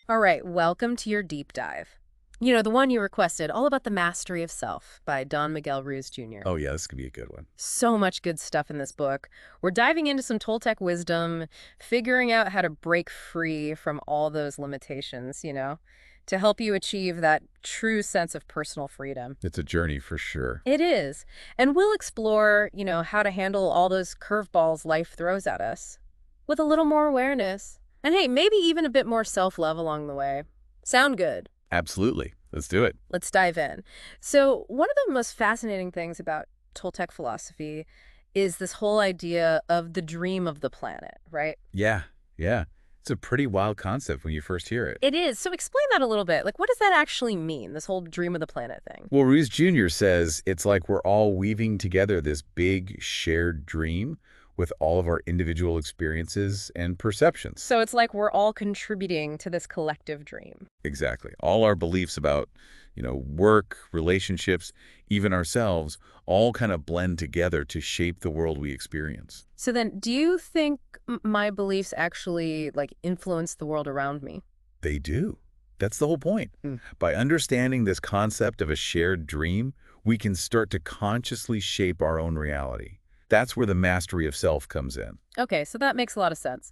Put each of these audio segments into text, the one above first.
All right, welcome to your deep dive. The one you requested, all about the mastery of self by Don Miguel Ruiz Jr. Oh, yeah, this could be a good one. So much good stuff in this book. We're diving into some Toltec wisdom, figuring out how to break free from all those limitations, to help you achieve that true sense of personal freedom. It's a journey for sure. It is. And we'll explore, how to handle all those curveballs life throws at us with a little more awareness. And hey, maybe even a bit more self-love along the way. Sound good? Absolutely. Let's do it. Let's dive in. So, one of the most fascinating things about Toltec philosophy is this whole idea of the dream of the planet, right? Yeah, yeah. It's a pretty wild concept when you first hear it. It is. So, explain that a little bit. Like, what does that actually mean, this whole dream of the planet thing? Well, Ruiz Jr. says it's like we're all weaving together this big shared dream with all of our individual experiences and perceptions. So, it's like we're all contributing to this collective dream. Exactly. All our beliefs about, work, relationships, even ourselves, all kind of blend together to shape the world we experience. So, then do you think my beliefs actually, like, influence the world around me? They do. That's the whole point. Mm. By understanding this concept of a shared dream, we can start to consciously shape our own reality. That's where the mastery of self comes in. Okay, so that makes a lot of sense.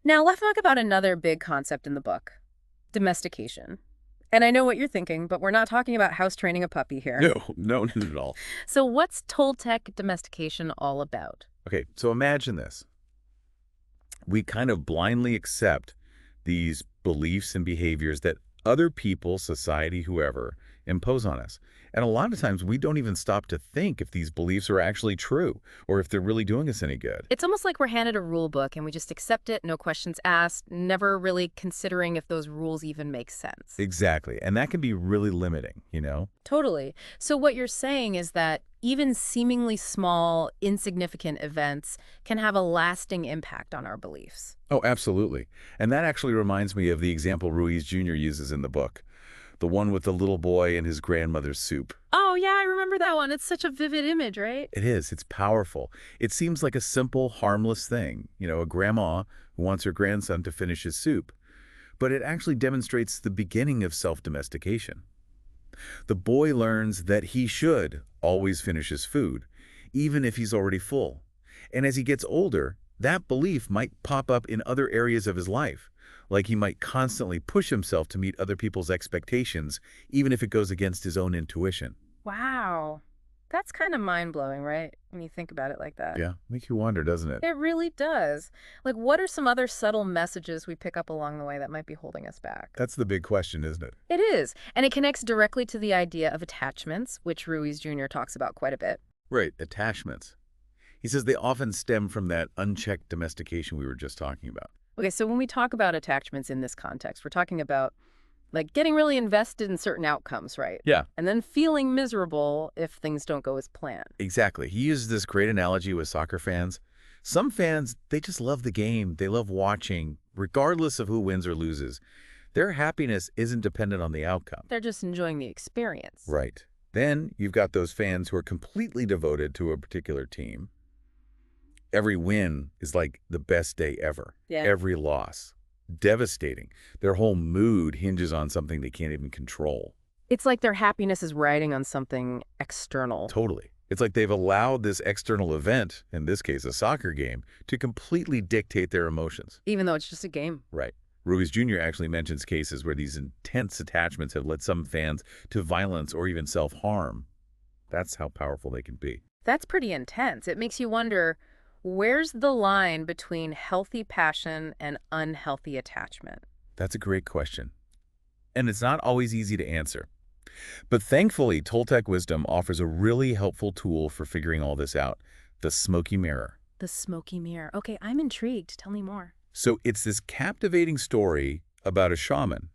Now, let's talk about another big concept in the book, domestication. And I know what you're thinking, but we're not talking about house training a puppy here. No, not at all. So what's Toltec domestication all about? Okay, so imagine this. We kind of blindly accept these beliefs and behaviors that other people, society, whoever, impose on us. And a lot of times we don't even stop to think if these beliefs are actually true or if they're really doing us any good. It's almost like we're handed a rule book and we just accept it, no questions asked, never really considering if those rules even make sense. Exactly. And that can be really limiting. Totally. So what you're saying is that even seemingly small, insignificant events can have a lasting impact on our beliefs. Oh, absolutely. And that actually reminds me of the example Ruiz Jr. uses in the book. The one with the little boy and his grandmother's soup. Oh, yeah, I remember that one. It's such a vivid image, right? It is. It's powerful. It seems like a simple, harmless thing. A grandma who wants her grandson to finish his soup. But it actually demonstrates the beginning of self-domestication. The boy learns that he should always finish his food, even if he's already full. And as he gets older, that belief might pop up in other areas of his life. Like he might constantly push himself to meet other people's expectations, even if it goes against his own intuition. Wow. That's kind of mind-blowing, right? When you think about it like that. Yeah, makes you wonder, doesn't it? It really does. Like, what are some other subtle messages we pick up along the way that might be holding us back? That's the big question, isn't it? It is. And it connects directly to the idea of attachments, which Ruiz Jr. talks about quite a bit. Right, attachments. He says they often stem from that unchecked domestication we were just talking about. Okay, so when we talk about attachments in this context, we're talking about like getting really invested in certain outcomes, right? Yeah. And then feeling miserable if things don't go as planned. Exactly. He uses this great analogy with soccer fans. Some fans, they just love the game. They love watching, regardless of who wins or loses. Their happiness isn't dependent on the outcome. They're just enjoying the experience. Right. Then you've got those fans who are completely devoted to a particular team. Every win is like the best day ever. Yeah. Every loss. Devastating. Their whole mood hinges on something they can't even control. It's like their happiness is riding on something external. Totally. It's like they've allowed this external event, in this case a soccer game, to completely dictate their emotions. Even though it's just a game. Right. Ruiz Jr. actually mentions cases where these intense attachments have led some fans to violence or even self-harm. That's how powerful they can be. That's pretty intense. It makes you wonder, where's the line between healthy passion and unhealthy attachment? That's a great question. And it's not always easy to answer. But thankfully, Toltec wisdom offers a really helpful tool for figuring all this out, the smoky mirror. The smoky mirror. Okay, I'm intrigued. Tell me more. So it's this captivating story about a shaman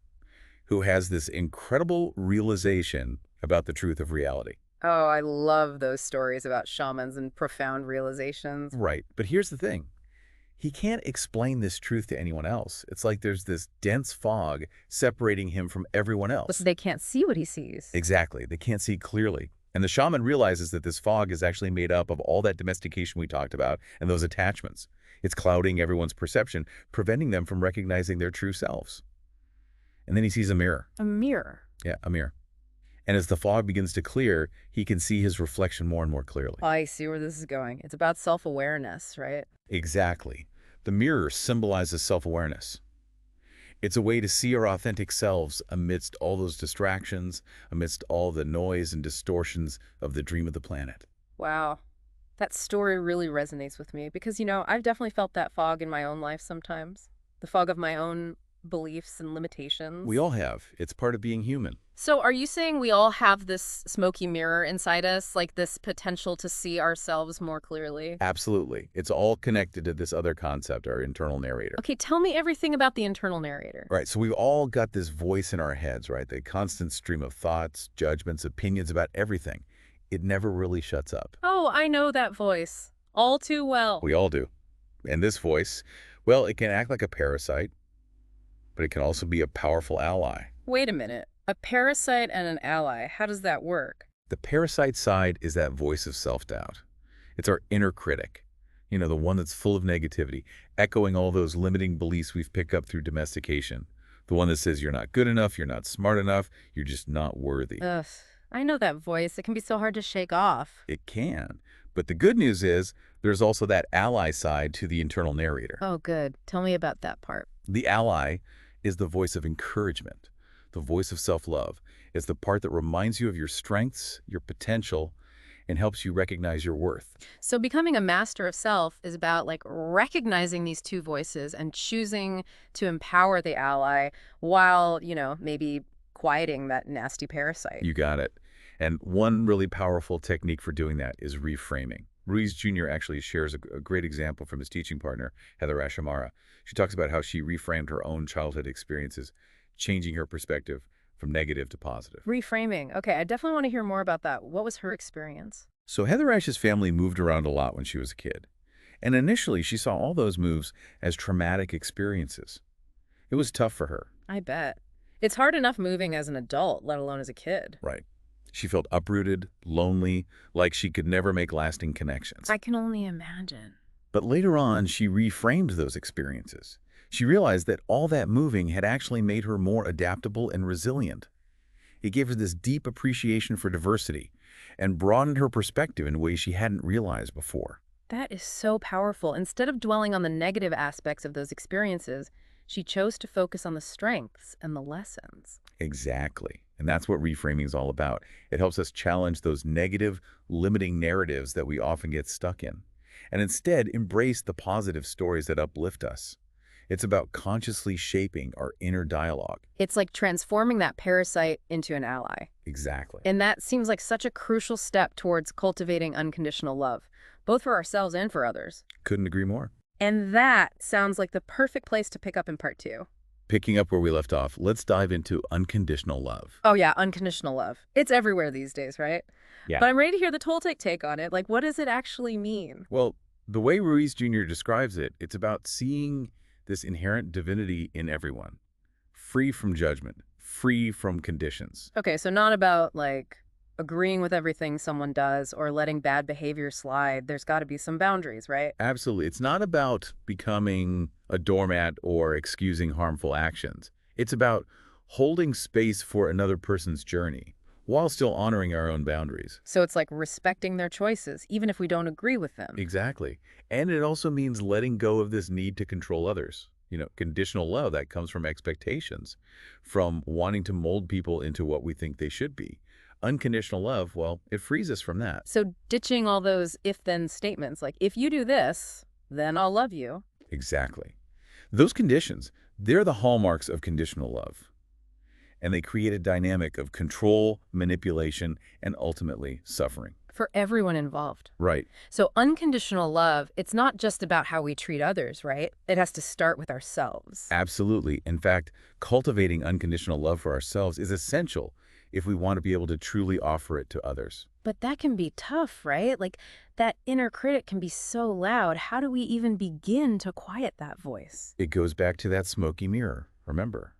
who has this incredible realization about the truth of reality. Oh, I love those stories about shamans and profound realizations. Right. But here's the thing. He can't explain this truth to anyone else. It's like there's this dense fog separating him from everyone else. But they can't see what he sees. Exactly. They can't see clearly. And the shaman realizes that this fog is actually made up of all that domestication we talked about and those attachments. It's clouding everyone's perception, preventing them from recognizing their true selves. And then he sees a mirror. A mirror. Yeah, a mirror. And as the fog begins to clear, he can see his reflection more and more clearly. I see where this is going. It's about self-awareness, right? Exactly. The mirror symbolizes self-awareness. It's a way to see our authentic selves amidst all those distractions, amidst all the noise and distortions of the dream of the planet. Wow. That story really resonates with me because, I've definitely felt that fog in my own life sometimes. The fog of my own beliefs and We limitations. all have. It's part of being human. So are you saying we all have this smoky mirror inside us, like this potential to see ourselves more clearly? Absolutely. It's all connected to this other concept, our internal narrator. Okay, tell me everything about the internal narrator. Right, so we've all got this voice in our heads, right? The constant stream of thoughts, judgments, opinions about everything. It never really shuts up. Oh, I know that voice. All too well. We all do. And this voice, well, it can act like a parasite, but it can also be a powerful ally. Wait a minute. A parasite and an ally. How does that work? The parasite side is that voice of self-doubt. It's our inner critic, the one that's full of negativity, echoing all those limiting beliefs we've picked up through domestication. The one that says you're not good enough, you're not smart enough, you're just not worthy. Ugh, I know that voice. It can be so hard to shake off. It can. But the good news is there's also that ally side to the internal narrator. Oh, good. Tell me about that part. The ally is the voice of encouragement, the voice of self-love. It's the part that reminds you of your strengths, your potential, and helps you recognize your worth. So becoming a master of self is about like recognizing these two voices and choosing to empower the ally while, maybe quieting that nasty parasite. You got it. And one really powerful technique for doing that is reframing. Ruiz Jr. actually shares a great example from his teaching partner, Heather Ashamara. She talks about how she reframed her own childhood experiences, changing her perspective from negative to positive. Reframing. Okay, I definitely want to hear more about that. What was her experience? So Heather Ash's family moved around a lot when she was a kid. And initially, she saw all those moves as traumatic experiences. It was tough for her. I bet. It's hard enough moving as an adult, let alone as a kid. Right. She felt uprooted, lonely, like she could never make lasting connections. I can only imagine. But later on, she reframed those experiences. She realized that all that moving had actually made her more adaptable and resilient. It gave her this deep appreciation for diversity and broadened her perspective in ways she hadn't realized before. That is so powerful. Instead of dwelling on the negative aspects of those experiences, she chose to focus on the strengths and the lessons. Exactly. And that's what reframing is all about. It helps us challenge those negative, limiting narratives that we often get stuck in, and instead embrace the positive stories that uplift us. It's about consciously shaping our inner dialogue. It's like transforming that parasite into an ally. Exactly. And that seems like such a crucial step towards cultivating unconditional love, both for ourselves and for others. Couldn't agree more. And that sounds like the perfect place to pick up in part 2. Picking up where we left off, let's dive into unconditional love. Oh yeah, unconditional love. It's everywhere these days, right? Yeah. But I'm ready to hear the Toltec take on it. Like, what does it actually mean? Well, the way Ruiz Jr. describes it, it's about seeing this inherent divinity in everyone, free from judgment, free from conditions. Okay, so not about, like, agreeing with everything someone does or letting bad behavior slide. There's got to be some boundaries, right? Absolutely. It's not about becoming a doormat or excusing harmful actions. It's about holding space for another person's journey while still honoring our own boundaries. So it's like respecting their choices, even if we don't agree with them. Exactly. And it also means letting go of this need to control others. Conditional love, that comes from expectations, from wanting to mold people into what we think they should be. Unconditional love, well, it frees us from that. So ditching all those if-then statements, like, if you do this, then I'll love you. Exactly. Those conditions, they're the hallmarks of conditional love. And they create a dynamic of control, manipulation, and ultimately suffering. For everyone involved. Right. So unconditional love, it's not just about how we treat others, right? It has to start with ourselves. Absolutely. In fact, cultivating unconditional love for ourselves is essential if we want to be able to truly offer it to others. But that can be tough, right? Like, that inner critic can be so loud. How do we even begin to quiet that voice? It goes back to that smoky mirror, remember?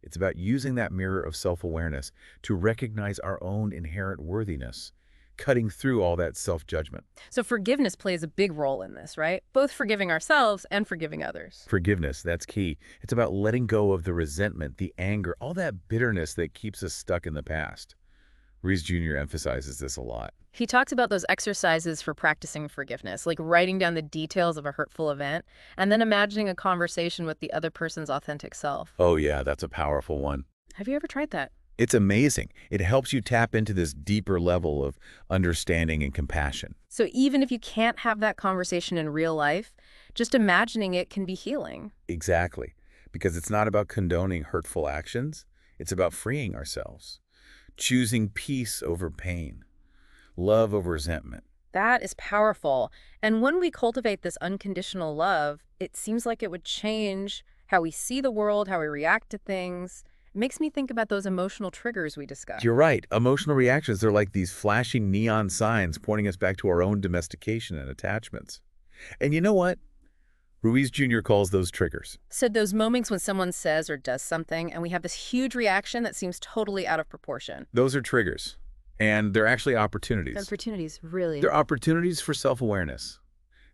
It's about using that mirror of self-awareness to recognize our own inherent worthiness, cutting through all that self-judgment. So forgiveness plays a big role in this, right? Both forgiving ourselves and forgiving others. Forgiveness, that's key. It's about letting go of the resentment, the anger, all that bitterness that keeps us stuck in the past. Ruiz Jr. emphasizes this a lot. He talks about those exercises for practicing forgiveness, like writing down the details of a hurtful event and then imagining a conversation with the other person's authentic self. Oh yeah, that's a powerful one. Have you ever tried that? It's amazing. It helps you tap into this deeper level of understanding and compassion. So even if you can't have that conversation in real life, just imagining it can be healing. Exactly. Because it's not about condoning hurtful actions. It's about freeing ourselves. Choosing peace over pain. Love over resentment. That is powerful. And when we cultivate this unconditional love, it seems like it would change how we see the world, how we react to things. It makes me think about those emotional triggers we discussed. You're right. Emotional reactions are like these flashing neon signs pointing us back to our own domestication and attachments. And you know what? Ruiz Jr. calls those triggers. So those moments when someone says or does something and we have this huge reaction that seems totally out of proportion. Those are triggers. And they're actually opportunities. Opportunities, really. They're opportunities for self-awareness.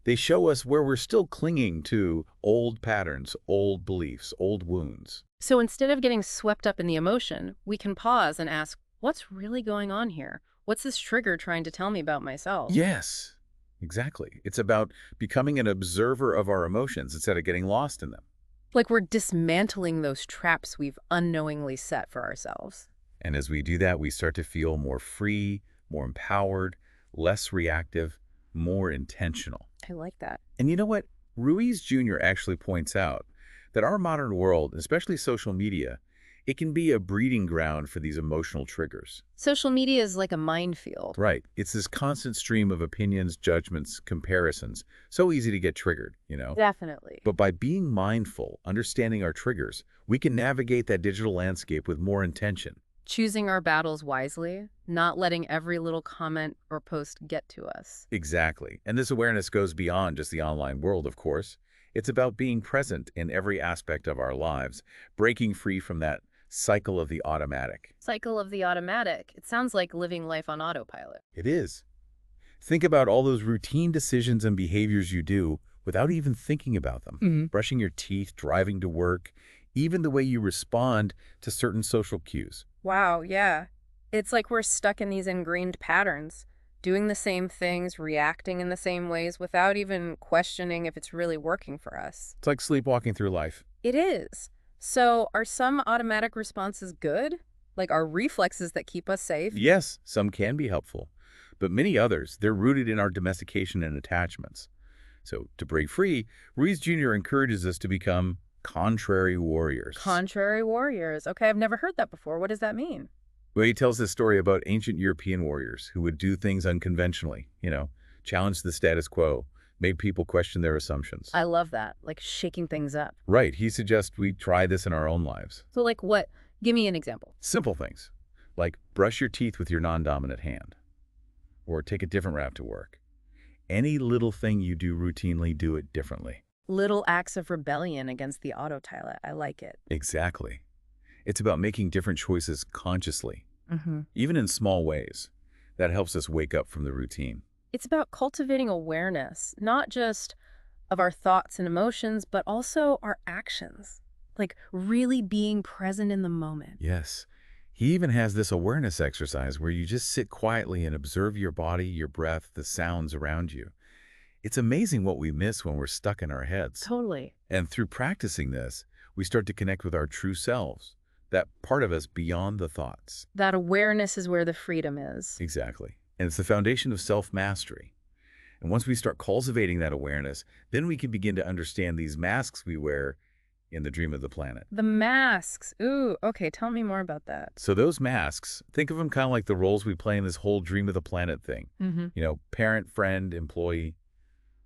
They show us where we're still clinging to old patterns, old beliefs, old wounds. So instead of getting swept up in the emotion, we can pause and ask, what's really going on here? What's this trigger trying to tell me about myself? Yes, exactly. It's about becoming an observer of our emotions instead of getting lost in them. Like we're dismantling those traps we've unknowingly set for ourselves. And as we do that, we start to feel more free, more empowered, less reactive, more intentional. I like that. And you know what? Ruiz Jr. actually points out that our modern world, especially social media, it can be a breeding ground for these emotional triggers. Social media is like a minefield. Right. It's this constant stream of opinions, judgments, comparisons. So easy to get triggered, you know? Definitely. But by being mindful, understanding our triggers, we can navigate that digital landscape with more intention. Choosing our battles wisely, not letting every little comment or post get to us. Exactly. And this awareness goes beyond just the online world, of course. It's about being present in every aspect of our lives, breaking free from that cycle of the automatic. Cycle of the automatic. It sounds like living life on autopilot. It is. Think about all those routine decisions and behaviors you do without even thinking about them. Brushing your teeth, driving to work, even the way you respond to certain social cues. Wow, yeah. It's like we're stuck in these ingrained patterns, doing the same things, reacting in the same ways without even questioning if it's really working for us. It's like sleepwalking through life. It is. So are some automatic responses good? Like our reflexes that keep us safe? Yes, some can be helpful, but many others, they're rooted in our domestication and attachments. So to break free, Ruiz Jr. encourages us to become contrary warriors. Contrary warriors. Okay, I've never heard that before. What does that mean? Well, he tells this story about ancient European warriors who would do things unconventionally, challenge the status quo, made people question their assumptions. I love that, like shaking things up. Right. He suggests we try this in our own lives. So like what? Give me an example. Simple things, like brush your teeth with your non-dominant hand, or take a different route to work. Any little thing you do routinely, do it differently. Little acts of rebellion against the autopilot. I like it. Exactly. It's about making different choices consciously, even in small ways. That helps us wake up from the routine. It's about cultivating awareness, not just of our thoughts and emotions, but also our actions. Like really being present in the moment. Yes. He even has this awareness exercise where you just sit quietly and observe your body, your breath, the sounds around you. It's amazing what we miss when we're stuck in our heads. Totally. And through practicing this, we start to connect with our true selves, that part of us beyond the thoughts. That awareness is where the freedom is. Exactly. And it's the foundation of self-mastery. And once we start cultivating that awareness, then we can begin to understand these masks we wear in the dream of the planet. The masks. Ooh, okay, tell me more about that. So those masks, think of them kind of like the roles we play in this whole dream of the planet thing. Parent, friend, employee.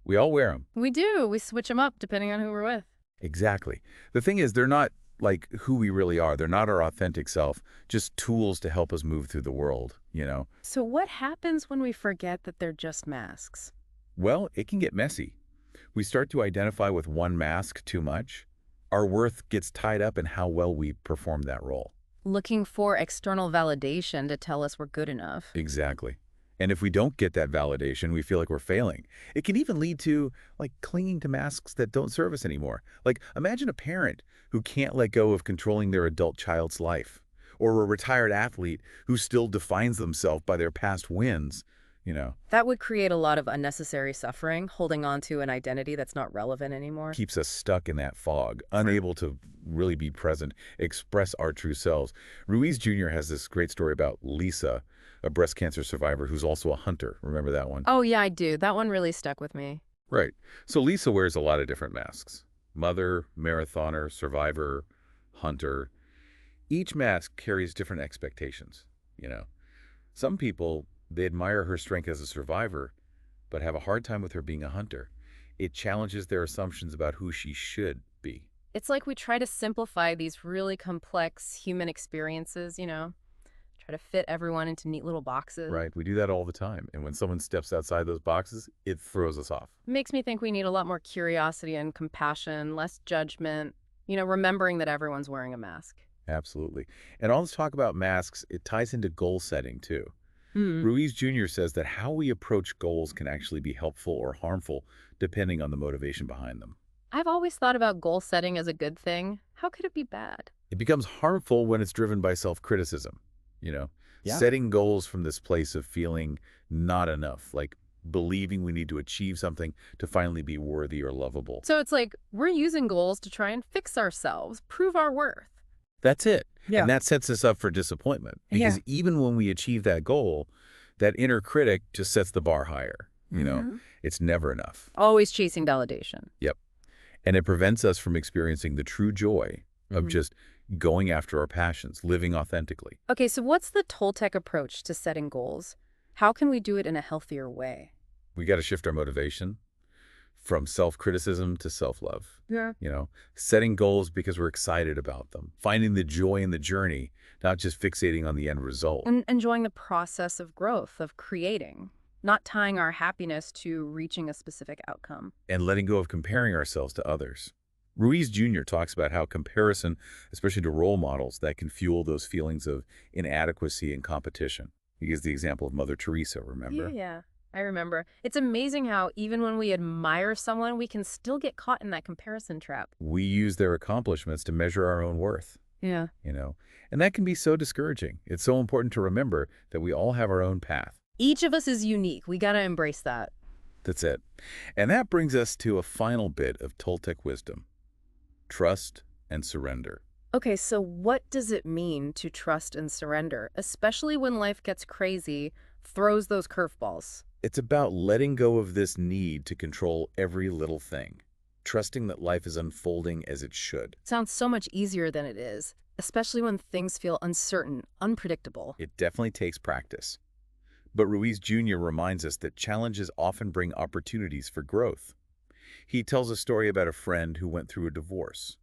We all wear them. We do. We switch them up depending on who we're with. Exactly. The thing is, they're not like who we really are. They're not our authentic self, just tools to help us move through the world, So what happens when we forget that they're just masks? Well, it can get messy. We start to identify with one mask too much. Our worth gets tied up in how well we perform that role. Looking for external validation to tell us we're good enough. Exactly. And if we don't get that validation, we feel like we're failing. It can even lead to, like, clinging to masks that don't serve us anymore. Like, imagine a parent who can't let go of controlling their adult child's life, or a retired athlete who still defines themselves by their past wins, you know, That would create a lot of unnecessary suffering, holding on to an identity that's not relevant anymore. keeps us stuck in that fog, unable to really be present, express our true selves. Ruiz Jr. has this great story about Lisa, a breast cancer survivor who's also a hunter. Remember that one? Oh, yeah, I do. That one really stuck with me. Right. So Lisa wears a lot of different masks. Mother, marathoner, survivor, hunter. Each mask carries different expectations, you know. Some people, they admire her strength as a survivor, but have a hard time with her being a hunter. It challenges their assumptions about who she should be. It's like we try to simplify these really complex human experiences, try to fit everyone into neat little boxes. Right? We do that all the time. And when someone steps outside those boxes, it throws us off. Makes me think we need a lot more curiosity and compassion, less judgment, remembering that everyone's wearing a mask. Absolutely. And all this talk about masks, it ties into goal setting too. Hmm. Ruiz Jr. says that how we approach goals can actually be helpful or harmful depending on the motivation behind them. I've always thought about goal setting as a good thing. How could it be bad? It becomes harmful when it's driven by self-criticism, you know, Yeah. setting goals from this place of feeling not enough, like believing we need to achieve something to finally be worthy or lovable. So it's like we're using goals to try and fix ourselves, prove our worth. That's it. Yeah. And that sets us up for disappointment because even when we achieve that goal, that inner critic just sets the bar higher. It's never enough. Always chasing validation. Yep. And it prevents us from experiencing the true joy of just going after our passions, living authentically. Okay, so what's the Toltec approach to setting goals? How can we do it in a healthier way? We got to shift our motivation from self-criticism to self-love. Yeah. Setting goals because we're excited about them, finding the joy in the journey, not just fixating on the end result. And enjoying the process of growth, of creating, not tying our happiness to reaching a specific outcome. And letting go of comparing ourselves to others. Ruiz Jr. talks about how comparison, especially to role models, that can fuel those feelings of inadequacy and competition. He gives the example of Mother Teresa, remember? Yeah, I remember. It's amazing how even when we admire someone, we can still get caught in that comparison trap. We use their accomplishments to measure our own worth, Yeah. And that can be so discouraging. It's so important to remember that we all have our own path. Each of us is unique. We got to embrace that. That's it. And that brings us to a final bit of Toltec wisdom. Trust and surrender. Okay, so what does it mean to trust and surrender, especially when life gets crazy, throws those curveballs? It's about letting go of this need to control every little thing, trusting that life is unfolding as it should. Sounds so much easier than it is, especially when things feel uncertain, unpredictable. It definitely takes practice. But Ruiz Jr. reminds us that challenges often bring opportunities for growth. He tells a story about a friend who went through a divorce.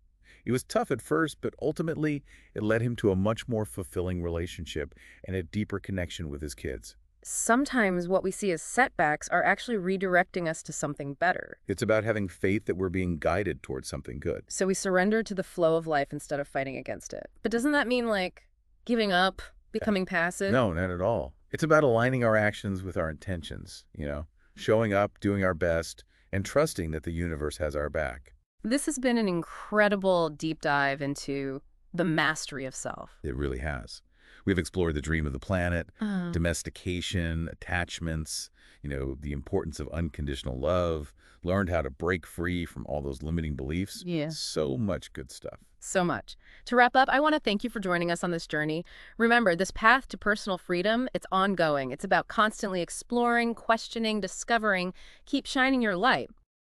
It was tough at first, but ultimately it led him to a much more fulfilling relationship and a deeper connection with his kids. Sometimes what we see as setbacks are actually redirecting us to something better. It's about having faith that we're being guided towards something good. So we surrender to the flow of life instead of fighting against it. But doesn't that mean, like, giving up, becoming passive? No, not at all. It's about aligning our actions with our intentions, showing up, doing our best, and trusting that the universe has our back. This has been an incredible deep dive into the mastery of self. It really has. We've explored the dream of the planet, domestication, attachments, the importance of unconditional love, learned how to break free from all those limiting beliefs. Yeah. So much good stuff. So much. To wrap up, I want to thank you for joining us on this journey. Remember, this path to personal freedom, it's ongoing. It's about constantly exploring, questioning, discovering. Keep shining your light.